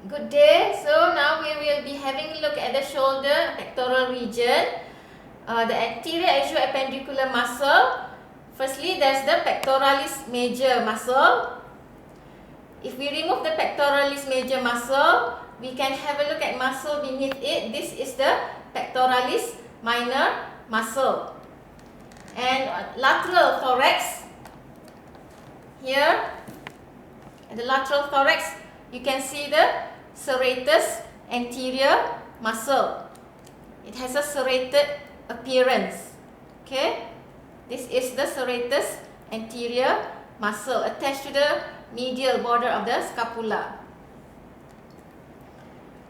Good day. So now we will be having a look at the shoulder pectoral region, the anterior atrioappendicular muscle. Firstly, there's the pectoralis major muscle. If we remove the pectoralis major muscle, we can have a look at muscle beneath it. This is the pectoralis minor muscle. And lateral thorax, here at the lateral thorax, you can see the serratus anterior muscle. It has a serrated appearance. Okay, this is the serratus anterior muscle attached to the medial border of the scapula.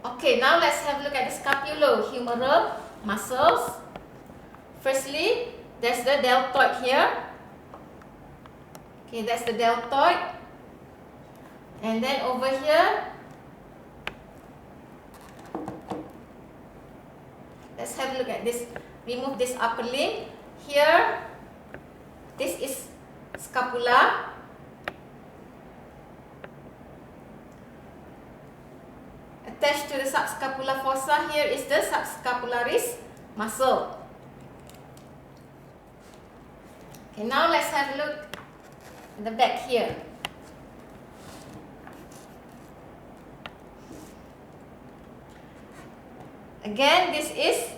Okay, now let's have a look at the scapulohumeral muscles. Firstly, there's the deltoid here. Okay, that's the deltoid. And then over here, let's have a look at this. Remove this upper limb. Here, this is scapula. Attached to the subscapular fossa, here is the subscapularis muscle. Okay, now let's have a look at the back here. Again, this is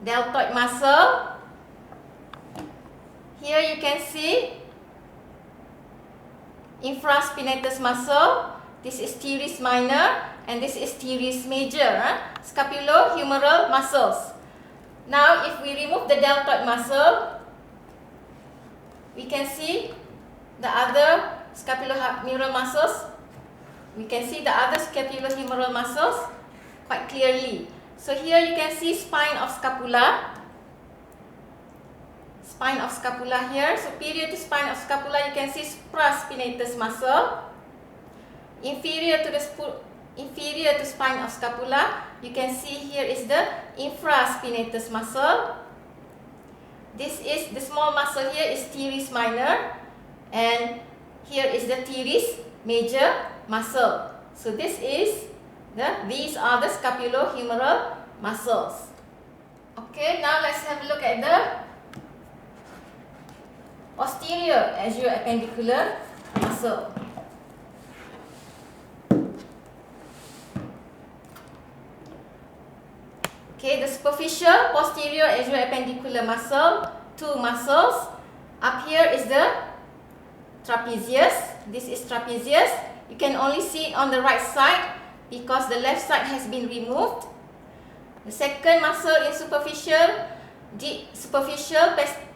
deltoid muscle. Here you can see infraspinatus muscle. This is teres minor and this is teres major. Scapulohumeral muscles. Now, if we remove the deltoid muscle, we can see the other scapulohumeral muscles. We can see the other scapulohumeral muscles quite clearly. So here you can see spine of scapula. Spine of scapula here. Superior to spine of scapula, you can see supraspinatus muscle. Inferior to spine of scapula, you can see here is the infraspinatus muscle. This is the small muscle here is teres minor, and here is the teres major muscle. So these are the scapulohumeral muscles. Okay, now let's have a look at the posterior atrioappendicular muscle. Okay, the superficial posterior atrioappendicular muscle, two muscles. Up here is the trapezius. This is trapezius. You can only see it on the right side because the left side has been removed. The second muscle in superficial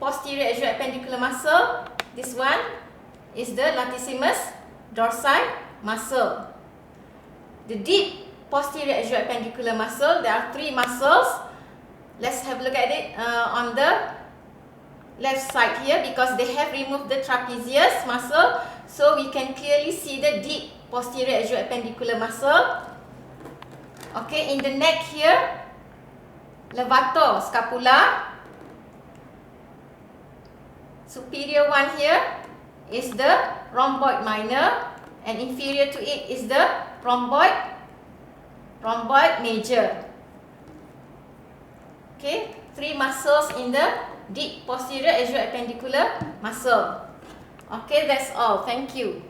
posterior atrioappendicular muscle, this one is the latissimus dorsi muscle. The deep posterior atrioappendicular muscle, there are three muscles. Let's have a look at it on the left side here because they have removed the trapezius muscle, so we can clearly see the deep posterior atrioappendicular muscle. Okay, in the neck here, levator scapula. Superior one here is the rhomboid minor, and inferior to it is the rhomboid major. Okay, three muscles in the deep posterior atrioappendicular muscle. Okay, that's all. Thank you.